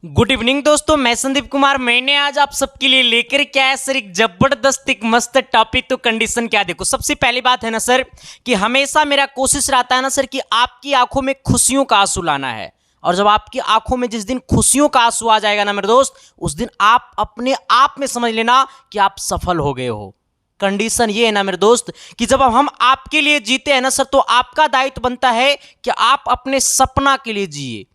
Good evening दोस्तों, मैं संदीप कुमार। मैंने आज आप सबके लिए लेकर के आया सर एक जबरदस्त एक मस्त टॉपिक। तो कंडीशन क्या देखो, सबसे पहली बात है ना सर कि हमेशा मेरा कोशिश रहता है ना सर कि आपकी आंखों में खुशियों का आंसू लाना है। और जब आपकी आंखों में जिस दिन खुशियों का आंसू आ जाएगा ना मेरे दोस्त, उस दिन आप अपने आप में समझ लेना कि आप सफल हो गए हो। कंडीशन ये है ना मेरे दोस्त कि जब हम आपके लिए जीते हैं ना सर, तो आपका दायित्व बनता है कि आप अपने सपना के लिए जिए।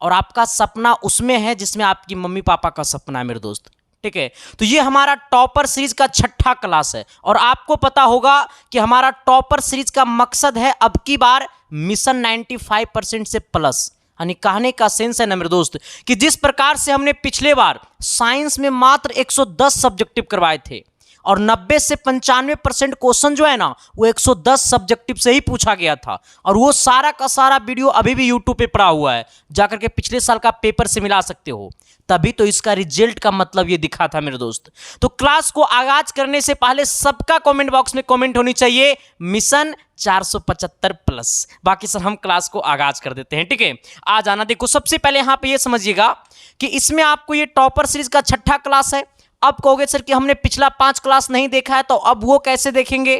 और आपका सपना उसमें है जिसमें आपकी मम्मी पापा का सपना है मेरे दोस्त, ठीक है। तो ये हमारा टॉपर सीरीज का 6ठा क्लास है और आपको पता होगा कि हमारा टॉपर सीरीज का मकसद है अब की बार मिशन 95% से प्लस। यानी कहने का सेंस है ना मेरे दोस्त कि जिस प्रकार से हमने पिछले बार साइंस में मात्र 110 सब्जेक्टिव करवाए थे और 90 से 95% क्वेश्चन जो है ना वो 110 सब्जेक्टिव से ही पूछा गया था, और वो सारा का सारा वीडियो अभी भी यूट्यूब पे पड़ा हुआ है, जाकर के पिछले साल का पेपर से मिला सकते हो। तभी तो इसका रिजल्ट का मतलब ये दिखा था मेरे दोस्त। तो क्लास को आगाज करने से पहले सबका कमेंट बॉक्स में कमेंट होनी चाहिए मिशन 475 प्लस। बाकी सर हम क्लास को आगाज कर देते हैं, ठीक है। आ जाना। देखो सबसे पहले यहाँ पे ये समझिएगा कि इसमें आपको ये टॉपर सीरीज का 6ठा क्लास है। अब कहोगे सर कि हमने पिछला 5 क्लास नहीं देखा है, तो अब वो कैसे देखेंगे?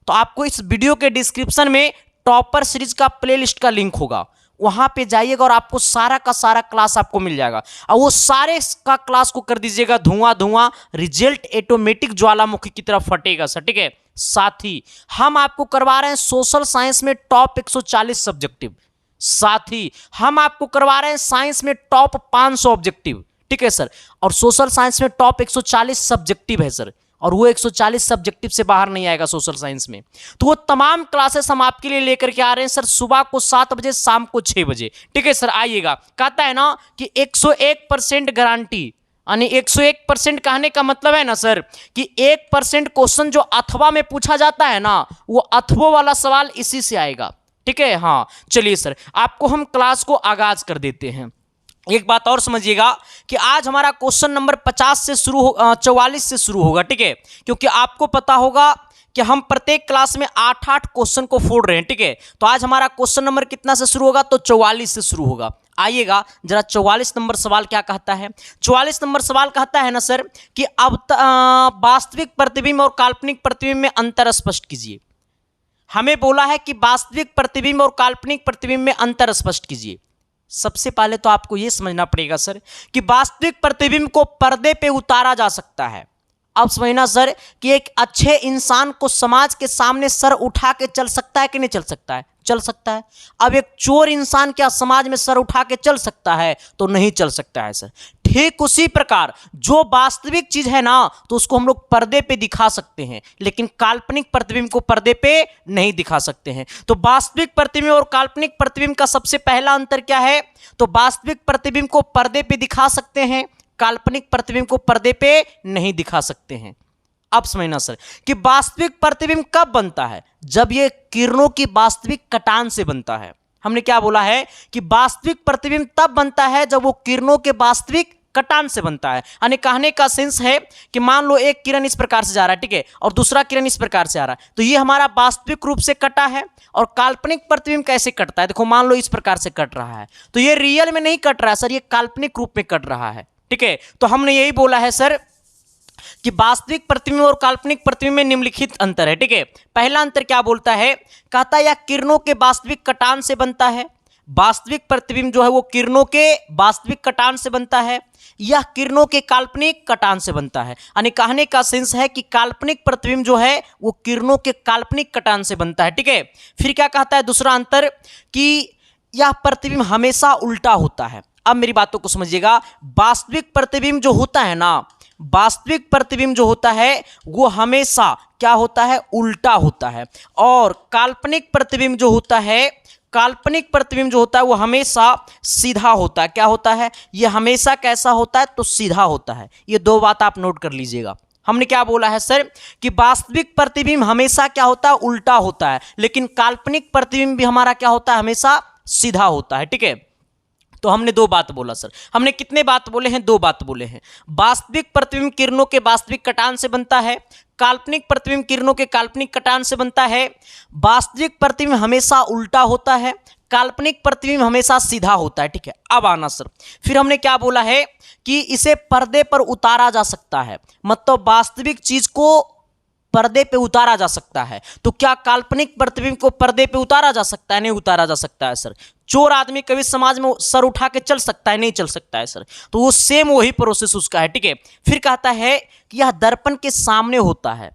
तो आपको इस वीडियो के डिस्क्रिप्शन में टॉपर सीरीज का प्लेलिस्ट का लिंक होगा, वहां पे जाइएगा और आपको सारा का सारा क्लास आपको मिल जाएगा। और वो सारे का क्लास को कर दीजिएगा धुआं धुआं, रिजल्ट ऑटोमेटिक ज्वालामुखी की तरफ फटेगा सर, ठीक है। साथ ही हम आपको करवा रहे हैं सोशल साइंस में टॉप 140 सब्जेक्टिव। साथ ही हम आपको करवा रहे हैं साइंस में टॉप 500 ऑब्जेक्टिव, ठीक है सर। और सोशल साइंस में टॉप 140 सब्जेक्टिव है सर, और वो 140 सब्जेक्टिव से बाहर नहीं आएगा सोशल साइंस में। तो वो तमाम क्लासेस हम आपके लिए लेकर के आ रहे हैं सर, सुबह को 7 बजे, शाम को 6 बजे, ठीक है सर। आइएगा। कहता है ना कि 101% गारंटी, यानी 101% कहने का मतलब है ना सर कि 1% क्वेश्चन जो अथवा में पूछा जाता है ना, वो अथवो वाला सवाल इसी से आएगा, ठीक है। हाँ चलिए सर, आपको हम क्लास को आगाज कर देते हैं। एक बात और समझिएगा कि आज हमारा क्वेश्चन नंबर 50 से शुरू 44 से शुरू होगा, ठीक है। क्योंकि आपको पता होगा कि हम प्रत्येक क्लास में 8-8 क्वेश्चन को फोड़ रहे हैं, ठीक है। तो आज हमारा क्वेश्चन नंबर कितना से शुरू होगा? तो 44 से शुरू होगा। आइएगा जरा 44 नंबर सवाल क्या कहता है। 44 नंबर सवाल कहता है ना सर कि अब वास्तविक प्रतिबिंब और काल्पनिक प्रतिबिंब में अंतर स्पष्ट कीजिए। हमें बोला है कि वास्तविक प्रतिबिंब और काल्पनिक प्रतिबिंब में अंतर स्पष्ट कीजिए। सबसे पहले तो आपको यह समझना पड़ेगा सर कि वास्तविक प्रतिबिंब को पर्दे पे उतारा जा सकता है। अब समझना सर कि एक अच्छे इंसान को समाज के सामने सर उठा के चल सकता है कि नहीं चल सकता है? चल सकता है। अब एक चोर इंसान क्या समाज में सर उठा के चल सकता है? तो नहीं चल सकता है सर। ठीक उसी प्रकार जो वास्तविक चीज है ना, तो उसको हम लोग पर्दे पे दिखा सकते हैं, लेकिन काल्पनिक प्रतिबिंब को पर्दे पे नहीं दिखा सकते हैं। तो वास्तविक प्रतिबिंब और काल्पनिक प्रतिबिंब का सबसे पहला अंतर क्या है? तो वास्तविक प्रतिबिंब को पर्दे पे दिखा सकते हैं, काल्पनिक प्रतिबिंब को पर्दे पे नहीं दिखा सकते हैं। अब समझना सर कि वास्तविक प्रतिबिंब कब बनता है? जब ये किरणों की वास्तविक कटान से बनता है। हमने क्या बोला है कि वास्तविक प्रतिबिंब तब बनता है जब वो किरणों के वास्तविक कटान से बनता है। यानी कहने का सेंस है कि मान लो एक किरण इस प्रकार से जा रहा है, ठीक है, और दूसरा किरण इस प्रकार से आ रहा है, तो ये हमारा वास्तविक रूप से कटा है। और काल्पनिक प्रतिबिंब कैसे कटता है? देखो मान लो इस प्रकार से कट रहा है, तो ये रियल में नहीं कट रहा है सर, ये काल्पनिक रूप में कट रहा है, ठीक है। तो हमने यही बोला है सर कि वास्तविक प्रतिबिंब और काल्पनिक प्रतिबिंब में निम्नलिखित अंतर है, ठीक है। पहला अंतर क्या बोलता है? कहता है यह किरणों के वास्तविक कटान से बनता है। वास्तविक प्रतिबिंब जो है वो किरणों के वास्तविक कटान से बनता है, यह किरणों के काल्पनिक कटान से बनता है। यानी कहने का सेंस है कि काल्पनिक प्रतिबिंब जो है वो किरणों के काल्पनिक कटान से बनता है, ठीक है। फिर क्या कहता है दूसरा अंतर कि यह प्रतिबिंब हमेशा उल्टा होता है। अब मेरी बातों को समझिएगा, वास्तविक प्रतिबिंब जो होता है ना, वास्तविक प्रतिबिंब जो होता है वो हमेशा क्या होता है? उल्टा होता है। और काल्पनिक प्रतिबिंब जो होता है, काल्पनिक प्रतिबिंब जो होता है वो हमेशा सीधा होता है। क्या होता है? ये हमेशा कैसा होता है? तो सीधा होता है। ये दो बात आप नोट कर लीजिएगा। हमने क्या बोला है सर कि वास्तविक प्रतिबिंब हमेशा क्या होता है? उल्टा होता है, लेकिन काल्पनिक प्रतिबिंब भी हमारा क्या होता है? हमेशा सीधा होता है, ठीक है। तो हमने दो बात बोला सर। हमने कितने बात बोले हैं? दो बात बोले हैं। वास्तविक प्रतिबिंब किरणों के वास्तविक कटान से बनता है, काल्पनिक प्रतिबिंब किरणों के काल्पनिक कटान से बनता है। वास्तविक प्रतिबिंब हमेशा उल्टा होता है, काल्पनिक प्रतिबिंब हमेशा सीधा होता है, ठीक है। अब आना सर, फिर हमने क्या बोला है कि इसे पर्दे पर उतारा जा सकता है, मतलब वास्तविक चीज को पर्दे पे उतारा जा सकता है। तो क्या काल्पनिक प्रतिबिंब को पर्दे पे उतारा जा सकता है? नहीं उतारा जा सकता है सर। चोर आदमी कभी समाज में सर उठा के चल सकता है? नहीं चल सकता है सर। तो वो सेम वही प्रोसेस उसका है, ठीक है। फिर कहता है कि यह दर्पण के सामने होता है,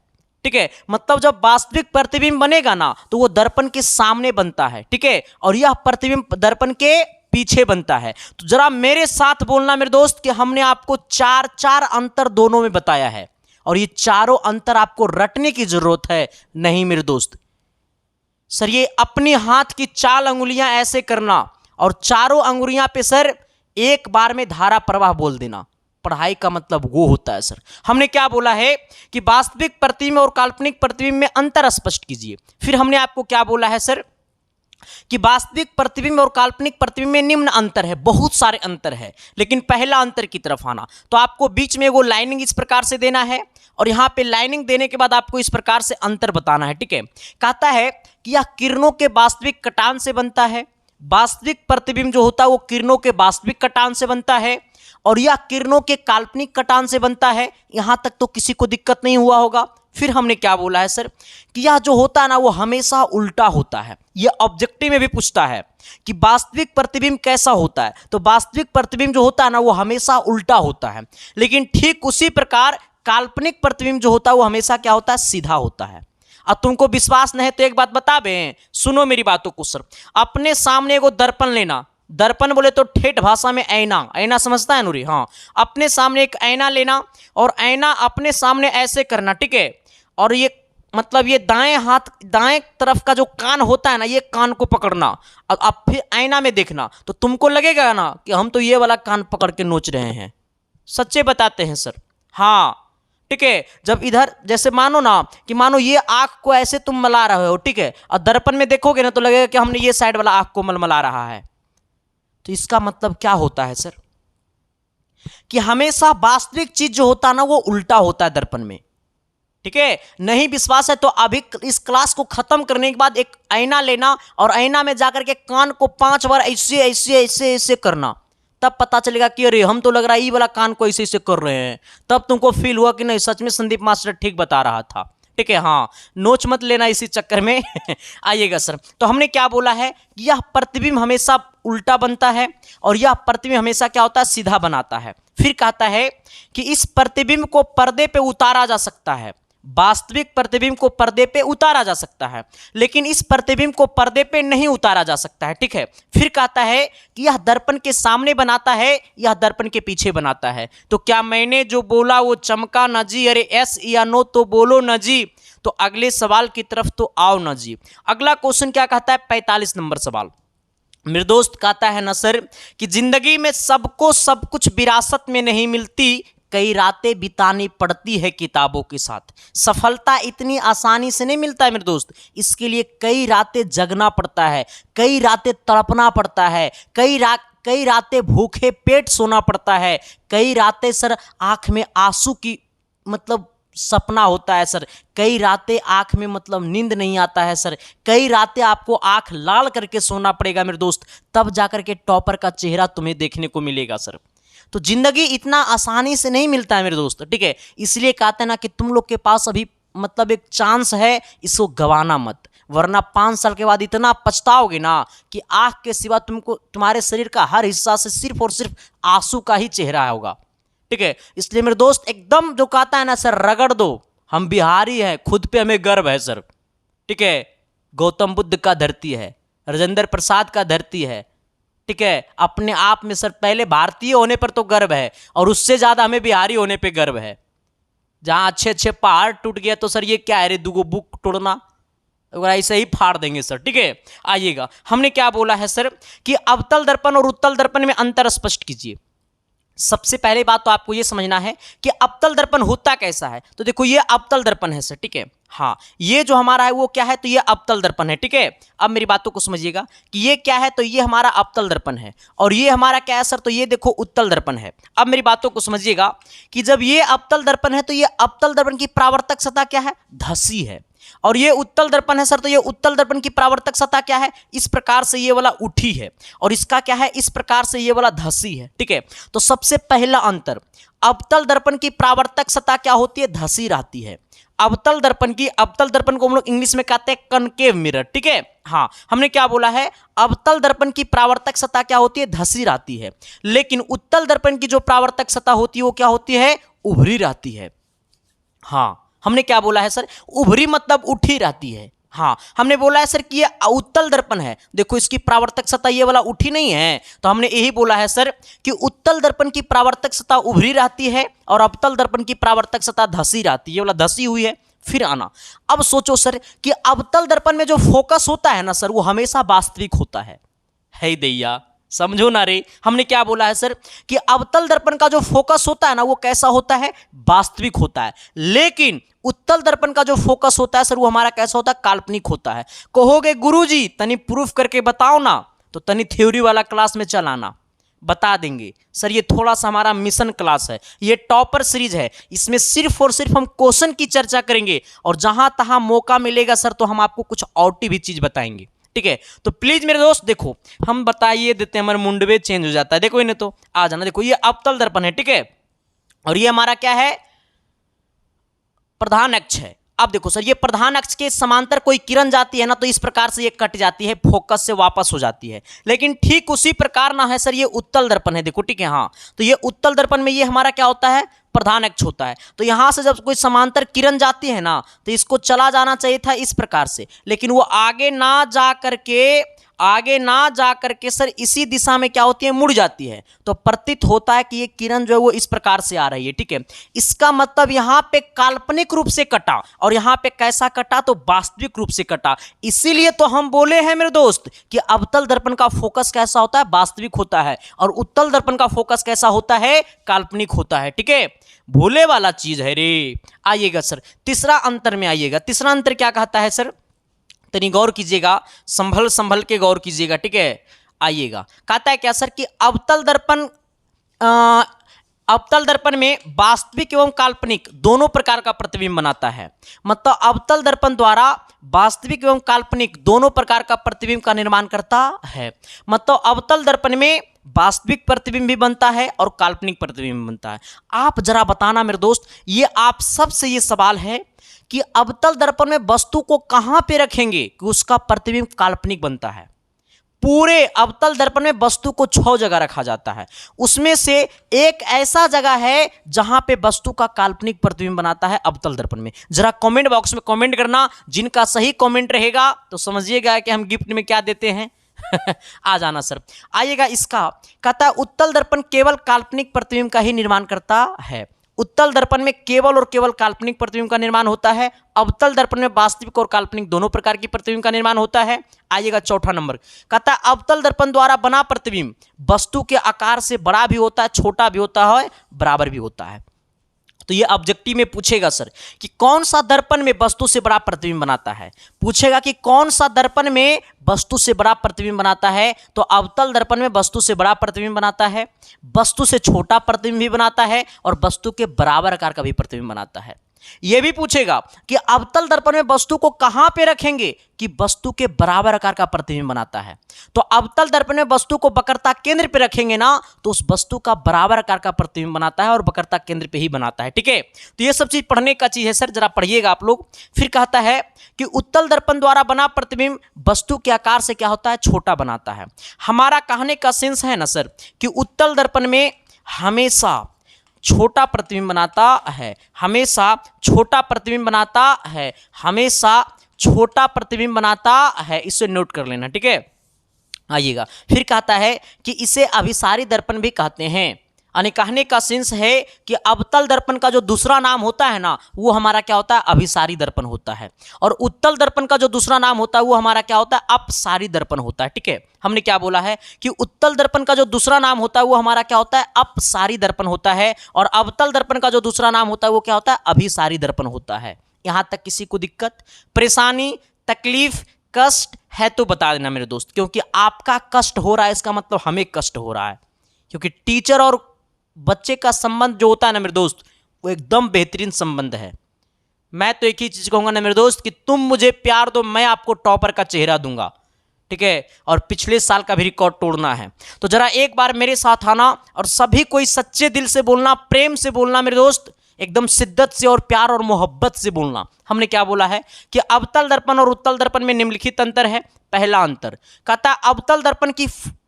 ठीक है, मतलब जब वास्तविक प्रतिबिंब बनेगा ना तो वो दर्पण के सामने बनता है, ठीक है, और यह प्रतिबिंब दर्पण के पीछे बनता है। तो जरा मेरे साथ बोलना मेरे दोस्त कि हमने आपको चार चार अंतर दोनों में बताया है, और ये चारों अंतर आपको रटने की जरूरत है नहीं मेरे दोस्त। सर ये अपने हाथ की 4 अंगुलियां ऐसे करना और चारों अंगुलियां पे सर एक बार में धारा प्रवाह बोल देना, पढ़ाई का मतलब वो होता है सर। हमने क्या बोला है कि वास्तविक प्रतिबिंब और काल्पनिक प्रतिबिंब में अंतर स्पष्ट कीजिए। फिर हमने आपको क्या बोला है सर कि वास्तविक प्रतिबिंब और काल्पनिक प्रतिबिंब में निम्न अंतर है, बहुत सारे अंतर है, लेकिन पहला अंतर की तरफ आना। तो आपको बीच में वो लाइनिंग इस प्रकार से देना है और यहाँ पे लाइनिंग देने के बाद आपको इस प्रकार से अंतर बताना है, ठीक है। कहता है कि यह किरणों के वास्तविक कटान से बनता है, वास्तविक प्रतिबिंब जो होता है वो किरणों के वास्तविक कटान से बनता है, और यह किरणों के काल्पनिक कटान से बनता है। यहां तक तो किसी को दिक्कत नहीं हुआ होगा। फिर हमने क्या बोला है सर कि यह जो होता है ना वो हमेशा उल्टा होता है। यह ऑब्जेक्टिव में भी पूछता है कि वास्तविक प्रतिबिंब कैसा होता है, तो वास्तविक प्रतिबिंब जो होता है ना वो हमेशा उल्टा होता है, लेकिन ठीक उसी प्रकार काल्पनिक प्रतिबिंब जो होता है वो हमेशा क्या होता है, सीधा होता है। अब तुमको विश्वास नहीं है तो एक बात बता दें, सुनो मेरी बातों को सर। अपने सामने एगो दर्पण लेना, दर्पण बोले तो ठेठ भाषा में ऐना, ऐना समझता है नूरी, हाँ। अपने सामने एक ऐना लेना और ऐना अपने सामने ऐसे करना, ठीक है, और ये मतलब ये दाएं हाथ दाएं तरफ का जो कान होता है ना ये कान को पकड़ना, और अब फिर ऐना में देखना तो तुमको लगेगा ना कि हम तो ये वाला कान पकड़ के नोच रहे हैं। सच्चे बताते हैं सर, हाँ, ठीक है। जब इधर जैसे मानो ना कि मानो ये आंख को ऐसे तुम मला रहे हो, ठीक है, और दर्पण में देखोगे ना तो लगेगा कि हमने ये साइड वाला आंख को मलमला रहा है। तो इसका मतलब क्या होता है सर कि हमेशा वास्तविक चीज जो होता है ना वो उल्टा होता है दर्पण में, ठीक है। नहीं विश्वास है तो अभी इस क्लास को खत्म करने के बाद एक आईना लेना और आईना में जाकर के कान को 5 बार ऐसे ऐसे ऐसे ऐसे करना, तब पता चलेगा कि अरे हम तो लग रहा है ये वाला कान को ऐसे ऐसे कर रहे हैं। तब तुमको फील हुआ कि नहीं सच में संदीप मास्टर ठीक बता रहा था, ठीक है। हाँ, नोच मत लेना इसी चक्कर में आइएगा सर। तो हमने क्या बोला है, यह प्रतिबिंब हमेशा उल्टा बनता है और यह प्रतिबिंब हमेशा क्या होता है, सीधा बनाता है। फिर कहता है कि इस प्रतिबिंब को पर्दे पे उतारा जा सकता है, वास्तविक प्रतिबिंब को पर्दे पे उतारा जा सकता है, लेकिन इस प्रतिबिंब को पर्दे पे नहीं उतारा जा सकता है, ठीक है। फिर कहता है कि यह दर्पण के सामने बनाता है, यह दर्पण के पीछे बनाता है। तो क्या मैंने जो बोला वो चमका न जी? अरे यस या नो तो बोलो न जी। तो अगले सवाल की तरफ तो आओ न जी। अगला क्वेश्चन क्या कहता है, 45 नंबर सवाल मेरे दोस्त। कहता है ना सर कि जिंदगी में सबको सब कुछ विरासत में नहीं मिलती, कई रातें बितानी पड़ती है किताबों के साथ। सफलता इतनी आसानी से नहीं मिलता है मेरे दोस्त, इसके लिए कई रातें जगना पड़ता है, कई रातें तड़पना पड़ता है, कई रातें भूखे पेट सोना पड़ता है, कई रातें सर आंख में आंसू की मतलब सपना होता है सर, कई रातें आंख में मतलब नींद नहीं आता है सर, कई रातें आपको आंख लाल करके सोना पड़ेगा मेरे दोस्त, तब जाकर के टॉपर का चेहरा तुम्हें देखने को मिलेगा सर। तो जिंदगी इतना आसानी से नहीं मिलता है मेरे दोस्त, ठीक है। इसलिए कहते हैं ना कि तुम लोग के पास अभी मतलब एक चांस है, इसको गंवाना मत, वरना 5 साल के बाद इतना पछताओगे ना कि आंख के सिवा तुमको तुम्हारे शरीर का हर हिस्सा से सिर्फ और सिर्फ आंसू का ही चेहरा होगा, ठीक है। इसलिए मेरे दोस्त एकदम जो कहता है ना सर रगड़ दो, हम बिहारी हैं, खुद पे हमें गर्व है सर, ठीक है। गौतम बुद्ध का धरती है, राजेंद्र प्रसाद का धरती है, ठीक है। अपने आप में सर पहले भारतीय होने पर तो गर्व है और उससे ज्यादा हमें बिहारी होने पे गर्व है। जहां अच्छे अच्छे पहाड़ टूट गया तो सर ये क्या है रे, दुगो बुक तोड़ना, ऐसे ही फाड़ देंगे सर, ठीक है। आइएगा, हमने क्या बोला है सर कि अवतल दर्पण और उत्तल दर्पण में अंतर स्पष्ट कीजिए। सबसे पहले बात तो आपको यह समझना है कि अवतल दर्पण होता कैसा है। तो देखो ये अवतल दर्पण है सर, ठीक है। हाँ, ये जो हमारा है वो क्या है, तो ये अवतल दर्पण है, ठीक है। अब मेरी बातों को समझिएगा कि ये क्या है, तो ये हमारा अवतल दर्पण है और ये हमारा क्या है सर, तो ये देखो उत्तल दर्पण है। अब मेरी बातों को समझिएगा कि जब ये अवतल दर्पण है तो ये अवतल दर्पण की परावर्तक सतह क्या है, धसी है। और ये उत्तल दर्पण है सर, तो ये उत्तल दर्पण की परावर्तक सतह क्या है, इस प्रकार से ये वाला उठी है, और इसका क्या है, इस प्रकार से ये वाला धसी है। ठीक है, तो सबसे पहला अंतर, अवतल दर्पण की परावर्तक सतह क्या होती है, धसी रहती है। अवतल दर्पण को हम लोग इंग्लिश में कहते हैं कनकेव मिरर। ठीक है, हाँ, हमने क्या बोला है, अवतल दर्पण की परावर्तक सतह क्या होती है, धसी रहती है, लेकिन उत्तल दर्पण की जो परावर्तक सतह होती है वो क्या होती है, उभरी रहती है। हाँ, हमने क्या बोला है सर, उभरी मतलब उठी रहती है। हाँ, हमने बोला है सर कि ये उत्तल दर्पण है, देखो इसकी परावर्तक सतह ये वाला उठी नहीं है, तो हमने यही बोला है सर कि उत्तल दर्पण की परावर्तक सतह उभरी रहती है और अवतल दर्पण की परावर्तक सतह धसी रहती है, ये वाला धसी हुई है। फिर आना, अब सोचो सर कि अवतल दर्पण में जो फोकस होता है ना सर, वो हमेशा वास्तविक होता है दैया, समझो ना रे। हमने क्या बोला है सर कि अवतल दर्पण का जो फोकस होता है ना, वो कैसा होता है, वास्तविक होता है, लेकिन उत्तल दर्पण का जो फोकस होता है सर, वो हमारा कैसा होता है, काल्पनिक होता है। कहोगे गुरुजी तनी प्रूफ करके बताओ ना, तो तनी थ्योरी वाला क्लास में चलाना, बता देंगे सर। ये थोड़ा सा हमारा मिशन क्लास है, ये टॉपर सीरीज है, इसमें सिर्फ और सिर्फ हम क्वेश्चन की चर्चा करेंगे, और जहां तहां मौका मिलेगा सर तो हम आपको कुछ और भी चीज बताएंगे। ठीक है, तो प्लीज मेरे दोस्त देखो, हम बताइए देते हैं, हमारे मुंडवे चेंज हो जाता है, देखो इन्हें तो आ जाना। देखो ये अवतल दर्पण है, ठीक है, और ये हमारा क्या है, प्रधान अक्ष है। अब देखो सर, ये प्रधान अक्ष के समांतर कोई किरण जाती है ना, तो इस प्रकार से ये कट जाती है, फोकस से वापस हो जाती है, लेकिन ठीक उसी प्रकार ना है सर ये उत्तल दर्पण है, देखो ठीक है। हाँ, तो ये उत्तल दर्पण में ये हमारा क्या होता है, प्रधान अक्ष होता है, तो यहां से जब कोई समांतर किरण जाती है ना, तो इसको चला जाना चाहिए था इस प्रकार से, लेकिन वो आगे ना जा करके सर इसी दिशा में क्या होती है, मुड़ जाती है, तो प्रतीत होता है कि ये किरण जो है वो इस प्रकार से आ रही है। ठीक है, इसका मतलब यहां पे काल्पनिक रूप से कटा, और यहां पे कैसा कटा, तो वास्तविक रूप से कटा। इसीलिए तो हम बोले हैं मेरे दोस्त कि अवतल दर्पण का फोकस कैसा होता है, वास्तविक होता है, और उत्तल दर्पण का फोकस कैसा होता है, काल्पनिक होता है। ठीक है, भोले वाला चीज है रे। आइएगा सर तीसरा अंतर में आइएगा, तीसरा अंतर क्या कहता है सर, तनी गौर कीजिएगा, संभल के गौर कीजिएगा। ठीक है, आइएगा, कहता है क्या सर कि अवतल दर्पण में वास्तविक एवं काल्पनिक दोनों प्रकार का प्रतिबिंब बनाता है। मतलब अवतल दर्पण द्वारा वास्तविक एवं काल्पनिक दोनों प्रकार का प्रतिबिंब का निर्माण करता है। मतलब अवतल दर्पण में वास्तविक प्रतिबिंब भी बनता है और काल्पनिक प्रतिबिंब बनता है। आप जरा बताना मेरे दोस्त, ये आप सबसे ये सवाल है कि अवतल दर्पण में वस्तु को कहां पे रखेंगे कि उसका प्रतिबिंब काल्पनिक बनता है। पूरे अवतल दर्पण में वस्तु को 6 जगह रखा जाता है, उसमें से एक ऐसा जगह है जहां पे वस्तु का काल्पनिक प्रतिबिंब बनाता है अवतल दर्पण में। जरा कमेंट बॉक्स में कमेंट करना, जिनका सही कमेंट रहेगा तो समझिएगा कि हम गिफ्ट में क्या देते हैं। आ जाना सर, आइएगा। इसका कहता है उत्तल दर्पण केवल काल्पनिक प्रतिबिंब का ही निर्माण करता है। उत्तल दर्पण में केवल और केवल काल्पनिक प्रतिबिंब का निर्माण होता है। अवतल दर्पण में वास्तविक और काल्पनिक दोनों प्रकार की प्रतिबिंब का निर्माण होता है। आइएगा चौथा नंबर, कहता है अवतल दर्पण द्वारा बना प्रतिबिंब वस्तु के आकार से बड़ा भी होता है, छोटा भी होता है, बराबर भी होता है। तो ये ऑब्जेक्टिव में पूछेगा सर कि कौन सा दर्पण में वस्तु से बड़ा प्रतिबिंब बनाता है, पूछेगा कि कौन सा दर्पण में वस्तु से बड़ा प्रतिबिंब बनाता है, तो अवतल दर्पण में वस्तु से बड़ा प्रतिबिंब बनाता है, वस्तु से छोटा प्रतिबिंब भी बनाता है, और वस्तु के बराबर आकार का भी प्रतिबिंब बनाता है। यह भी पूछेगा कि अवतल दर्पण में वस्तु को कहां पे रखेंगे कि वस्तु के बराबर आकार का प्रतिबिंब बनाता है। तो अवतल दर्पण में वस्तु को वक्रता केंद्र पे रखेंगे ना, तो उस वस्तु का बराबर आकार का प्रतिबिंब बनाता है और वक्रता केंद्र पे ही बनाता है। ठीक है, तो ये सब चीज पढ़ने का चीज है सर, जरा पढ़िएगा आप लोग। फिर कहता है कि उत्तल दर्पण द्वारा बना प्रतिबिंब वस्तु के आकार से क्या होता है, छोटा बनाता है। हमारा कहने का सेंस है ना सर कि उत्तल दर्पण में हमेशा छोटा प्रतिबिंब बनाता है, हमेशा छोटा प्रतिबिंब बनाता है, हमेशा छोटा प्रतिबिंब बनाता है। इसे नोट कर लेना, ठीक है। आइएगा, फिर कहता है कि इसे अभिसारी दर्पण भी कहते हैं। यानी कहने का सेंस है कि अवतल दर्पण का जो दूसरा नाम होता है ना, वो हमारा क्या होता है, अभिसारी दर्पण होता है, और उत्तल दर्पण का जो दूसरा नाम होता है वो हमारा क्या होता है, अपसारी दर्पण होता है। ठीक है, हमने क्या बोला है कि उत्तल दर्पण का जो दूसरा नाम होता है वो हमारा क्या होता है, अपसारी दर्पण होता है, और अवतल दर्पण का जो दूसरा नाम होता है वो क्या होता है, अभिसारी दर्पण होता है। यहां तक किसी को दिक्कत, परेशानी, तकलीफ, कष्ट है तो बता देना मेरे दोस्त, क्योंकि आपका कष्ट हो रहा है इसका मतलब हमें कष्ट हो रहा है, क्योंकि टीचर और बच्चे का संबंध जो होता है ना मेरे दोस्त, वो एकदम बेहतरीन संबंध है। मैं तो एक ही चीज कहूंगा ना मेरे दोस्त कि तुम मुझे प्यार दो, मैं आपको टॉपर का चेहरा दूंगा, ठीक है। और पिछले साल का भी रिकॉर्ड तोड़ना है तो जरा एक बार मेरे साथ आना और सभी कोई सच्चे दिल से बोलना, प्रेम से बोलना मेरे दोस्त, एकदम शिद्दत से और प्यार और मोहब्बत से बोलना। हमने क्या बोला है कि अवतल दर्पण और उत्तल दर्पण में निम्नलिखित अंतर है। पहला अंतर कहता है अवतल दर्पण की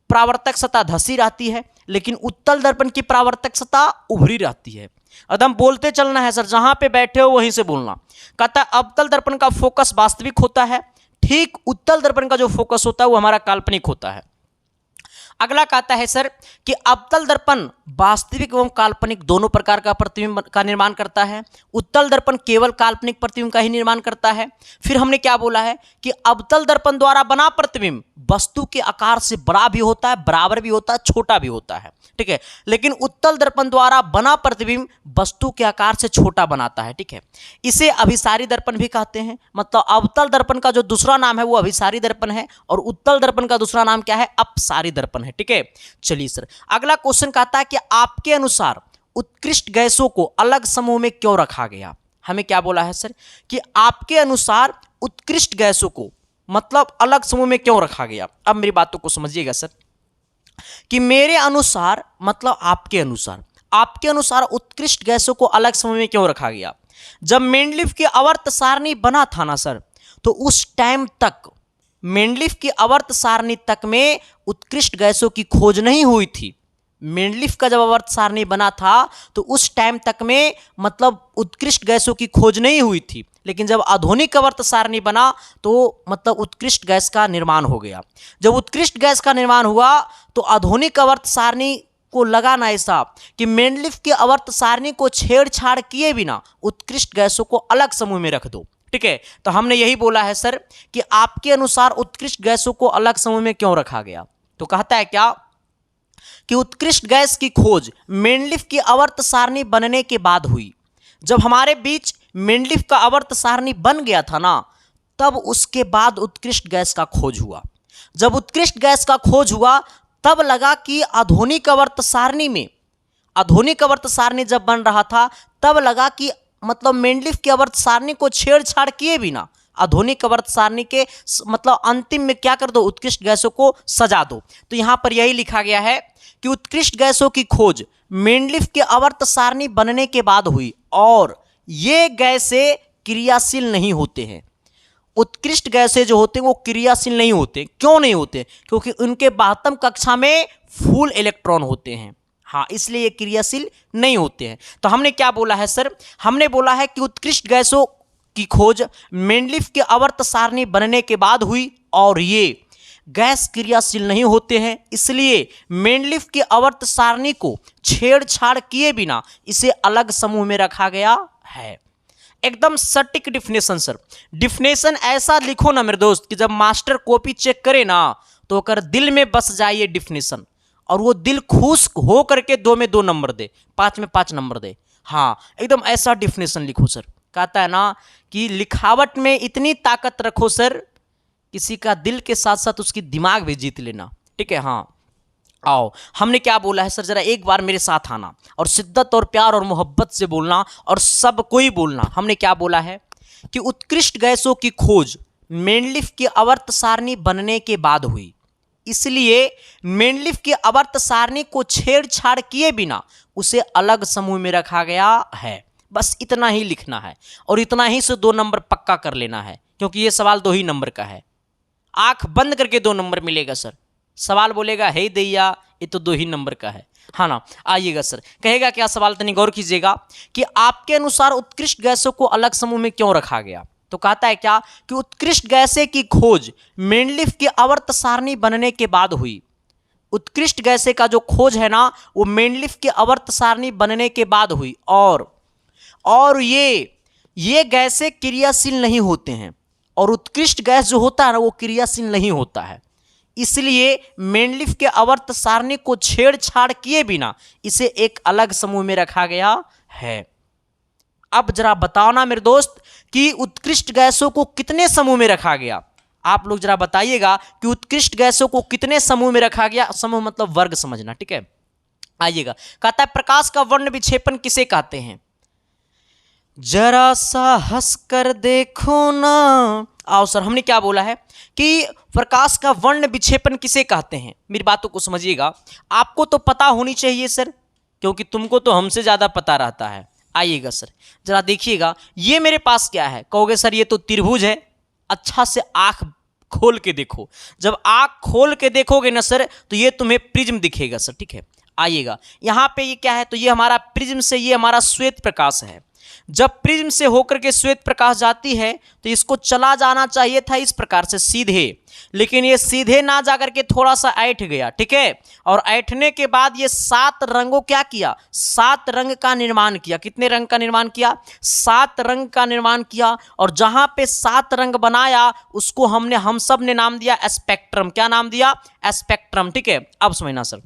परावर्तक सतह धसी रहती है, लेकिन उत्तल दर्पण की परावर्तक सतह उभरी रहती है। एकदम बोलते चलना है सर, जहां पे बैठे हो वहीं से बोलना। कहता है अवतल दर्पण का फोकस वास्तविक होता है, ठीक उत्तल दर्पण का जो फोकस होता है वो हमारा काल्पनिक होता है। अगला कहता है सर कि अवतल दर्पण वास्तविक एवं काल्पनिक दोनों प्रकार का प्रतिबिंब का निर्माण करता है, उत्तल दर्पण केवल काल्पनिक प्रतिबिंब का ही निर्माण करता है। फिर हमने क्या बोला है कि अवतल दर्पण द्वारा बना प्रतिबिंब वस्तु के आकार से बड़ा भी होता है, बराबर भी होता है, छोटा भी होता है, ठीक है। लेकिन उत्तल दर्पण द्वारा बना प्रतिबिंब वस्तु के आकार से छोटा बनाता है, ठीक है। इसे अभिसारी दर्पण भी कहते हैं। मतलब अवतल दर्पण का जो दूसरा नाम है वो अभिसारी दर्पण है और उत्तल दर्पण का दूसरा नाम क्या है, अपसारी दर्पण है, ठीक है। चलिए सर अगला क्वेश्चन कहता है कि आपके अनुसार उत्कृष्ट गैसों को अलग समूह में क्यों रखा गया। हमें क्या बोला है सर कि आपके अनुसार उत्कृष्ट गैसों को मतलब अलग समूह में क्यों रखा गया। अब मेरी बातों को समझिएगा सर कि मेरे अनुसार मतलब आपके अनुसार उत्कृष्ट गैसों को अलग समूह में क्यों रखा गया। जब मेंडलीफ की आवर्त सारणी बना था ना सर, तो उस टाइम तक मेंडलीफ की आवर्त सारणी तक में उत्कृष्ट गैसों की खोज नहीं हुई थी। मेंडलीफ का जब आवर्त सारणी बना था तो उस टाइम तक में मतलब उत्कृष्ट गैसों की खोज नहीं हुई थी। लेकिन जब आधुनिक आवर्त सारणी बना तो मतलब उत्कृष्ट गैस का निर्माण हो गया। जब उत्कृष्ट गैस का निर्माण हुआ तो आधुनिक आवर्त सारणी को लगा ना ऐसा कि मेंडलीफ की आवर्त सारणी को छेड़छाड़ किए बिना उत्कृष्ट गैसों को अलग समूह में रख दो, ठीक है। तो हमने यही बोला है सर कि आपके अनुसार उत्कृष्ट गैसों को अलग समूह में क्यों रखा गया। तो कहता है क्या कि उत्कृष्ट गैस की खोज मेंडलीफ की आवर्त सारणी बनने के बाद हुई। जब हमारे बीच मेंडलीफ का आवर्त सारणी बन गया था ना, तब उसके बाद उत्कृष्ट गैस का खोज हुआ। जब उत्कृष्ट गैस का खोज हुआ तब लगा कि आधुनिक आवर्त सारणी जब बन रहा था तब लगा कि मतलब मेंडलीफ की आवर्त सारणी को छेड़छाड़ किए बिना आधुनिक आवर्त सारणी के मतलब अंतिम में क्या कर दो, उत्कृष्ट गैसों को सजा दो। तो यहां पर यही लिखा गया है कि उत्कृष्ट गैसों की खोज मेंडलीफ के आवर्त सारणी बनने के बाद हुई और ये गैसें क्रियाशील नहीं होते हैं। उत्कृष्ट गैसें जो होते हैं वो क्रियाशील नहीं होते। क्यों नहीं होते? क्योंकि उनके बाह्यतम कक्षा में फुल इलेक्ट्रॉन होते हैं। हाँ, इसलिए ये क्रियाशील नहीं होते हैं। तो हमने क्या बोला है सर, हमने बोला है कि उत्कृष्ट गैसों की खोज मेंडलीफ के आवर्त सारणी बनने के बाद हुई और ये गैस क्रियाशील नहीं होते हैं, इसलिए मेंडलीफ की आवर्त सारणी को छेड़छाड़ किए बिना इसे अलग समूह में रखा गया है। एकदम सटीक डिफिनेशन सर। डिफिनेशन ऐसा लिखो ना मेरे दोस्त कि जब मास्टर कॉपी चेक करे ना तो अगर दिल में बस जाए ये डिफिनेशन और वो दिल खुश हो करके 2 में 2 नंबर दे, 5 में 5 नंबर दे। हाँ, एकदम ऐसा डिफिनेशन लिखो सर। कहता है ना कि लिखावट में इतनी ताकत रखो सर, किसी का दिल के साथ साथ उसकी दिमाग भी जीत लेना, ठीक है। हाँ आओ, हमने क्या बोला है सर, जरा एक बार मेरे साथ आना और शिद्दत और प्यार और मोहब्बत से बोलना और सबको ही बोलना। हमने क्या बोला है कि उत्कृष्ट गैसों की खोज मेंडलीफ की आवर्त सारणी बनने के बाद हुई, इसलिए मेंडलीफ की आवर्त सारणी को छेड़छाड़ किए बिना उसे अलग समूह में रखा गया है। बस इतना ही लिखना है और इतना ही से 2 नंबर पक्का कर लेना है, क्योंकि ये सवाल 2 ही नंबर का है। आंख बंद करके 2 नंबर मिलेगा सर। सवाल बोलेगा हे दैया ये तो 2 ही नंबर का है, हाँ ना। आइएगा सर, कहेगा क्या सवाल, तनी गौर कीजिएगा कि आपके अनुसार उत्कृष्ट गैसों को अलग समूह में क्यों रखा गया। तो कहता है क्या कि उत्कृष्ट गैसें की खोज मेंडलीफ की आवर्त सारणी बनने के बाद हुई। उत्कृष्ट गैसें का जो खोज है ना वो मेंडलीफ की आवर्त सारणी बनने के बाद हुई और ये गैसें क्रियाशील नहीं होते हैं और उत्कृष्ट गैस जो होता है ना वो क्रियाशील नहीं होता है, इसलिए मेंडलीफ के आवर्त सारणी को छेड़छाड़ किए बिना इसे एक अलग समूह में रखा गया है। अब जरा बताओ ना मेरे दोस्त कि उत्कृष्ट गैसों को कितने समूह में रखा गया। आप लोग जरा बताइएगा कि उत्कृष्ट गैसों को कितने समूह में रखा गया। समूह मतलब वर्ग समझना, ठीक है। आइएगा, कहता है प्रकाश का वर्ण विक्षेपण किसे कहते हैं। जरा सा हंस कर देखो ना। आओ सर, हमने क्या बोला है कि प्रकाश का वर्ण विक्षेपण किसे कहते हैं। मेरी बातों को समझिएगा, आपको तो पता होनी चाहिए सर, क्योंकि तुमको तो हमसे ज़्यादा पता रहता है। आइएगा सर, जरा देखिएगा, ये मेरे पास क्या है। कहोगे सर ये तो त्रिभुज है। अच्छा से आंख खोल के देखो, जब आंख खोल के देखोगे ना सर, तो ये तुम्हें प्रिज्म दिखेगा सर। ठीक है, आइएगा, यहाँ पे ये क्या है, तो ये हमारा प्रिज्म से, ये हमारा श्वेत प्रकाश है। जब प्रिज्म से होकर के श्वेत प्रकाश जाती है तो इसको चला जाना चाहिए था इस प्रकार से सीधे, लेकिन ये सीधे ना जाकर के थोड़ा सा ऐठ गया। ठीक है, और ऐठने के बाद ये 7 रंगों क्या किया, 7 रंग का निर्माण किया। कितने रंग का निर्माण किया, 7 रंग का निर्माण किया। और जहां पे 7 रंग बनाया उसको हम सब ने नाम दिया स्पेक्ट्रम। क्या नाम दिया, स्पेक्ट्रम। ठीक है, अब समझना सर,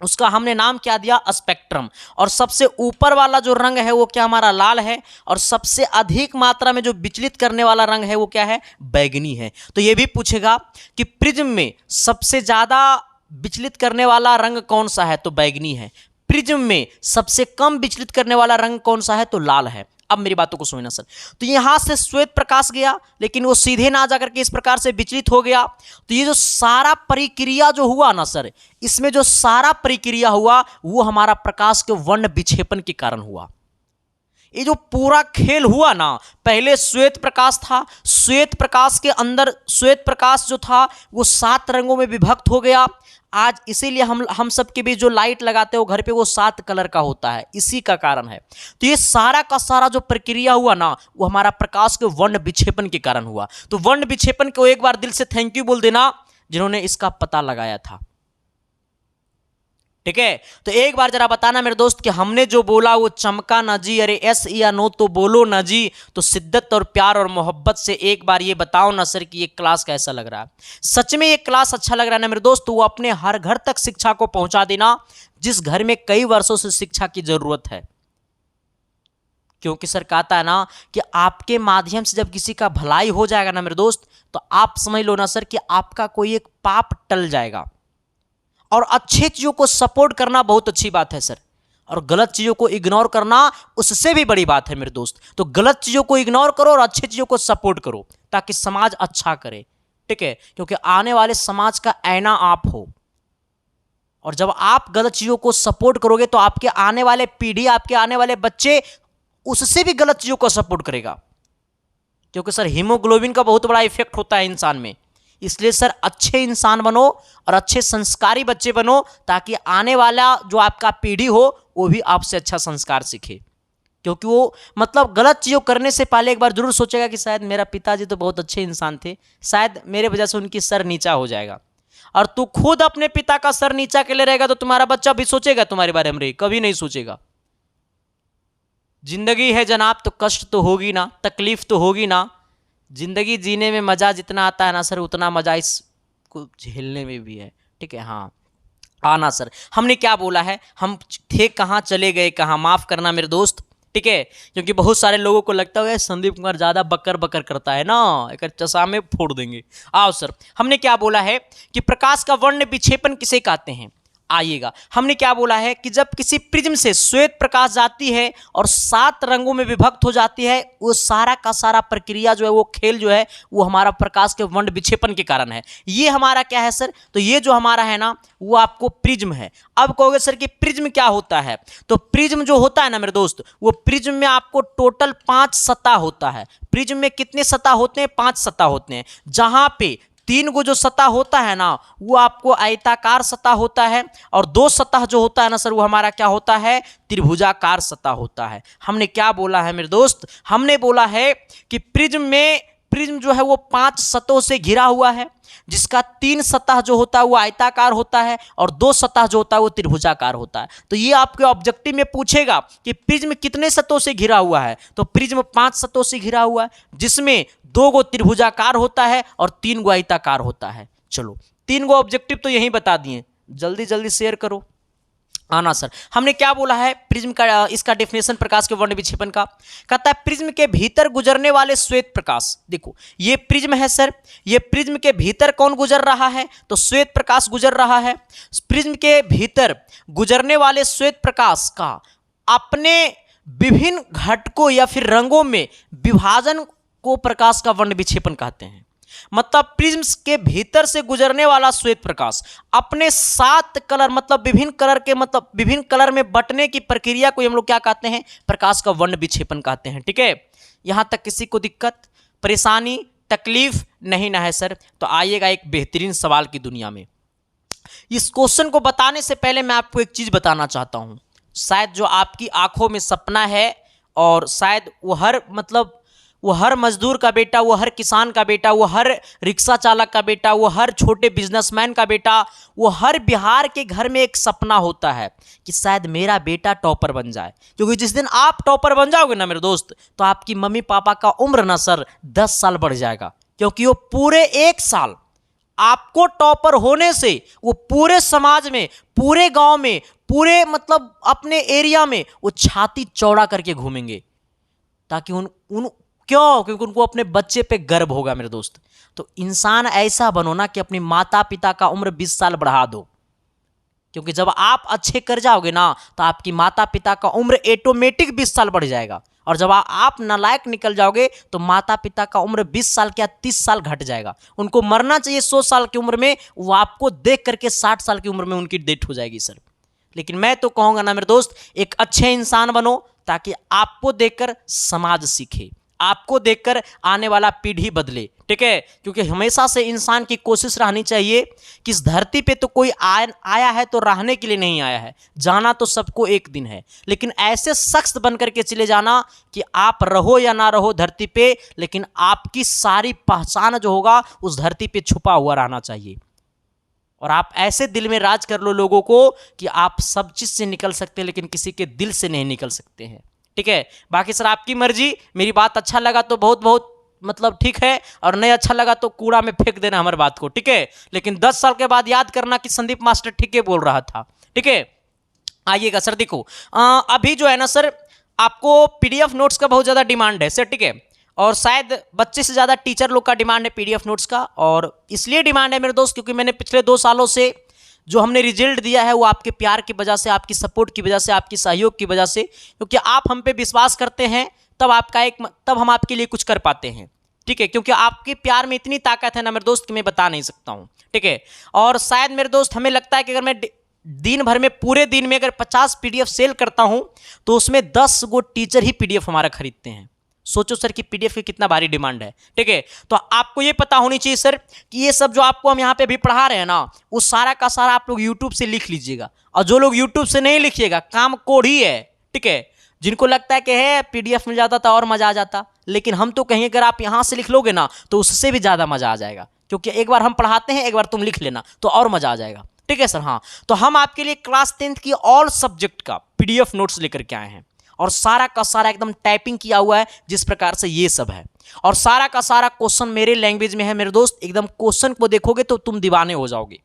उसका हमने नाम क्या दिया, स्पेक्ट्रम। और सबसे ऊपर वाला जो रंग है वो क्या, हमारा लाल है। और सबसे अधिक मात्रा में जो विचलित करने वाला रंग है वो क्या है, बैगनी है। तो ये भी पूछेगा कि प्रिज्म में सबसे ज्यादा विचलित करने वाला रंग कौन सा है, तो बैगनी है। प्रिज्म में सबसे कम विचलित करने वाला रंग कौन सा है, तो लाल है। अब मेरी बातों को सुनना सर, तो यहां से श्वेत प्रकाश गया, लेकिन वो सीधे ना जाकर के इस प्रकार से विचलित हो गया। तो ये जो सारा प्रक्रिया जो हुआ ना सर, इसमें जो सारा प्रक्रिया हुआ वो हमारा प्रकाश के वर्ण विक्षेपण के कारण हुआ। ये जो पूरा खेल हुआ ना, पहले श्वेत प्रकाश था, श्वेत प्रकाश के अंदर श्वेत प्रकाश जो था वो 7 रंगों में विभक्त हो गया। आज इसीलिए हम सब के बीच जो लाइट लगाते हो घर पे वो 7 कलर का होता है, इसी का कारण है। तो ये सारा का सारा जो प्रक्रिया हुआ ना वो हमारा प्रकाश के वर्ण विक्षेपण के कारण हुआ। तो वर्ण विक्षेपण को एक बार दिल से थैंक यू बोल देना जिन्होंने इसका पता लगाया था। ठीक है, तो एक बार जरा बताना मेरे दोस्त कि हमने जो बोला वो चमका ना जी। अरे यस या नो तो बोलो ना जी। तो शिद्दत और प्यार और मोहब्बत से एक बार ये बताओ ना सर कि ये क्लास कैसा लग रहा है। सच में ये क्लास अच्छा लग रहा है ना मेरे दोस्त, तो वो अपने हर घर तक शिक्षा को पहुंचा देना जिस घर में कई वर्षों से शिक्षा की जरूरत है। क्योंकि सर कहता है ना कि आपके माध्यम से जब किसी का भलाई हो जाएगा ना मेरे दोस्त, तो आप समझ लो ना सर कि आपका कोई एक पाप टल जाएगा। और अच्छे चीजों को सपोर्ट करना बहुत अच्छी बात है सर, और गलत चीजों को इग्नोर करना उससे भी बड़ी बात है मेरे दोस्त। तो गलत चीजों को इग्नोर करो और अच्छी चीजों को सपोर्ट करो ताकि समाज अच्छा करे। ठीक है, क्योंकि आने वाले समाज का आईना आप हो, और जब आप गलत चीजों को सपोर्ट करोगे तो आपके आने वाले पीढ़ी, आपके आने वाले बच्चे उससे भी गलत चीजों को सपोर्ट करेगा। क्योंकि सर हीमोग्लोबिन का बहुत बड़ा इफेक्ट होता है इंसान में। इसलिए सर अच्छे इंसान बनो और अच्छे संस्कारी बच्चे बनो ताकि आने वाला जो आपका पीढ़ी हो वो भी आपसे अच्छा संस्कार सीखे। क्योंकि वो मतलब गलत चीज़ों करने से पहले एक बार जरूर सोचेगा कि शायद मेरा पिताजी तो बहुत अच्छे इंसान थे, शायद मेरे वजह से उनकी सर नीचा हो जाएगा। और तू खुद अपने पिता का सर नीचा के लिए रहेगा तो तुम्हारा बच्चा भी सोचेगा तुम्हारे बारे में, कभी नहीं सोचेगा। जिंदगी है जनाब तो कष्ट तो होगी ना, तकलीफ तो होगी ना। जिंदगी जीने में मजा जितना आता है ना सर, उतना मजा इसको झेलने में भी है। ठीक है, हाँ आना सर। हमने क्या बोला है, हम थे कहाँ, चले गए कहाँ, माफ करना मेरे दोस्त। ठीक है, क्योंकि बहुत सारे लोगों को लगता है संदीप कुमार ज्यादा बकर बकर करता है ना, एक चसा में फोड़ देंगे। आओ सर, हमने क्या बोला है कि प्रकाश का वर्ण विक्षेपण किसे कहते हैं। आइएगा, हमने क्या बोला है कि जब किसी प्रिज्म से श्वेत प्रकाश जाती है और 7 रंगों में विभक्त हो जाती है, वो सारा का सारा प्रक्रिया जो है, वो खेल जो है, वो हमारा प्रकाश के वर्ण विक्षेपण के कारण है। ये हमारा क्या है सर, तो ये जो हमारा है ना वो आपको प्रिज्म है। अब कहोगे सर कि प्रिज्म क्या होता है, तो प्रिज्म जो होता है ना मेरे दोस्त, वो प्रिज्म में आपको टोटल 5 सतह होता है। प्रिज्म में कितने सतह होते हैं, 5 सतह होते हैं। जहां पे 3 गो जो सतह होता है ना वो आपको आयताकार सतह होता है, और 2 सतह जो होता है ना सर वो हमारा क्या होता है, त्रिभुजाकार सतह होता है। हमने क्या बोला है मेरे दोस्त, हमने बोला है कि प्रिज्म जो है वो 5 सतहों से घिरा हुआ है, जिसका 3 सतह जो होता है वो आयताकार होता है और 2 सतह जो होता है वो त्रिभुजाकार होता है। तो ये आपके ऑब्जेक्टिव में पूछेगा कि प्रिज्म कितने सतहों से घिरा हुआ है, तो प्रिज्म 5 सतहों से घिरा हुआ है, जिसमें 2 गो त्रिभुजाकार होता है और 3 गो आयताकार होता है। चलो 3 गो ऑब्जेक्टिव तो यही बता दिए, जल्दी जल्दी शेयर करो। आना सर, हमने क्या बोला है प्रिज्म का, इसका डेफिनेशन प्रकाश के वर्ण विक्षेपण का, कहता है प्रिज्म के भीतर गुजरने वाले श्वेत प्रकाश। देखो ये प्रिज्म है सर, ये प्रिज्म के भीतर कौन गुजर रहा है, तो श्वेत प्रकाश गुजर रहा है। प्रिज्म के भीतर गुजरने वाले श्वेत प्रकाश का अपने विभिन्न घटकों या फिर रंगों में विभाजन को प्रकाश का वर्ण विक्षेपण कहते हैं। मतलब प्रिज्म के भीतर से गुजरने वाला श्वेत प्रकाश अपने 7 कलर मतलब विभिन्न कलर में बंटने की प्रक्रिया को हम लोग क्या कहते हैं, प्रकाश का वर्ण विक्षेपण कहते हैं। ठीक है, यहां तक किसी को दिक्कत, परेशानी, तकलीफ नहीं ना है सर? तो आइएगा एक बेहतरीन सवाल की दुनिया में। इस क्वेश्चन को बताने से पहले मैं आपको एक चीज बताना चाहता हूं। शायद जो आपकी आंखों में सपना है, और शायद वो हर मजदूर का बेटा, वो हर किसान का बेटा, वो हर रिक्शा चालक का बेटा, वो हर छोटे बिजनेसमैन का बेटा, वो हर बिहार के घर में एक सपना होता है कि शायद मेरा बेटा टॉपर बन जाए। क्योंकि जिस दिन आप टॉपर बन जाओगे ना मेरे दोस्त, तो आपकी मम्मी पापा का उम्र ना सर 10 साल बढ़ जाएगा। क्योंकि वो पूरे 1 साल आपको टॉपर होने से वो पूरे समाज में, पूरे गांव में, पूरे अपने एरिया में वो छाती चौड़ा करके घूमेंगे, ताकि क्यों? क्योंकि उनको अपने बच्चे पे गर्व होगा मेरे दोस्त। तो इंसान ऐसा बनो ना कि अपनी माता पिता का उम्र 20 साल बढ़ा दो। क्योंकि जब आप अच्छे कर जाओगे ना, तो आपकी माता पिता का उम्र ऑटोमेटिक 20 साल बढ़ जाएगा। और जब आप नालायक निकल जाओगे तो माता पिता का उम्र 20 साल क्या 30 साल घट जाएगा। उनको मरना चाहिए 100 साल की उम्र में, वो आपको देख करके 60 साल की उम्र में उनकी डेथ हो जाएगी सर। लेकिन मैं तो कहूँगा ना मेरे दोस्त, एक अच्छे इंसान बनो, ताकि आपको देखकर समाज सीखे, आपको देखकर आने वाला पीढ़ी बदले। ठीक है, क्योंकि हमेशा से इंसान की कोशिश रहनी चाहिए कि इस धरती पे तो कोई आया है तो रहने के लिए नहीं आया है, जाना तो सबको एक दिन है। लेकिन ऐसे शख्स बन करके चले जाना कि आप रहो या ना रहो धरती पे, लेकिन आपकी सारी पहचान जो होगा उस धरती पे छुपा हुआ रहना चाहिए। और आप ऐसे दिल में राज कर लो लोगों को कि आप सब चीज से निकल सकते हैं, लेकिन किसी के दिल से नहीं निकल सकते हैं। ठीक है, बाकी सर आपकी मर्जी। मेरी बात अच्छा लगा तो बहुत बहुत ठीक है, और नहीं अच्छा लगा तो कूड़ा में फेंक देना हमारी बात को। ठीक है, लेकिन 10 साल के बाद याद करना कि संदीप मास्टर ठीक है बोल रहा था। ठीक है, आइएगा सर। देखो अभी जो है ना सर, आपको पीडीएफ नोट्स का बहुत ज़्यादा डिमांड है सर। ठीक है, और शायद बच्चे से ज़्यादा टीचर लोग का डिमांड है पीडीएफ नोट्स का। और इसलिए डिमांड है मेरे दोस्त, क्योंकि मैंने पिछले 2 सालों से जो हमने रिजल्ट दिया है वो आपके प्यार की वजह से, आपकी सपोर्ट की वजह से, आपकी सहयोग की वजह से। क्योंकि आप हम पे विश्वास करते हैं, तब हम आपके लिए कुछ कर पाते हैं। ठीक है, क्योंकि आपके प्यार में इतनी ताकत है ना मेरे दोस्त कि मैं बता नहीं सकता हूँ। ठीक है, और शायद मेरे दोस्त हमें लगता है कि अगर मैं दिन भर में, पूरे दिन में अगर 50 पीडीएफ सेल करता हूँ, तो उसमें 10 गो टीचर ही पीडीएफ हमारा खरीदते हैं। सोचो सर कि पीडीएफ की कितना भारी डिमांड है। ठीक है, तो आपको ये पता होनी चाहिए सर कि ये सब जो आपको हम यहाँ पे भी पढ़ा रहे हैं ना, वो सारा का सारा आप लोग यूट्यूब से लिख लीजिएगा। और जो लोग यूट्यूब से नहीं लिखिएगा, काम कोढ़ ही है। ठीक है, जिनको लगता है कि है पीडीएफ मिल जाता था और मजा आ जाता, लेकिन हम तो कहेंगे अगर आप यहाँ से लिख लोगे ना तो उससे भी ज़्यादा मजा आ जाएगा। क्योंकि एक बार हम पढ़ाते हैं, एक बार तुम लिख लेना तो और मजा आ जाएगा। ठीक है सर। हाँ, तो हम आपके लिए क्लास 10th की ऑल सब्जेक्ट का पीडीएफ नोट्स लेकर के आए हैं, और सारा का सारा एकदम टाइपिंग किया हुआ है जिस प्रकार से ये सब है। और सारा का सारा क्वेश्चन मेरे लैंग्वेज में है मेरे दोस्त। एकदम क्वेश्चन को देखोगे तो तुम दीवाने हो जाओगे।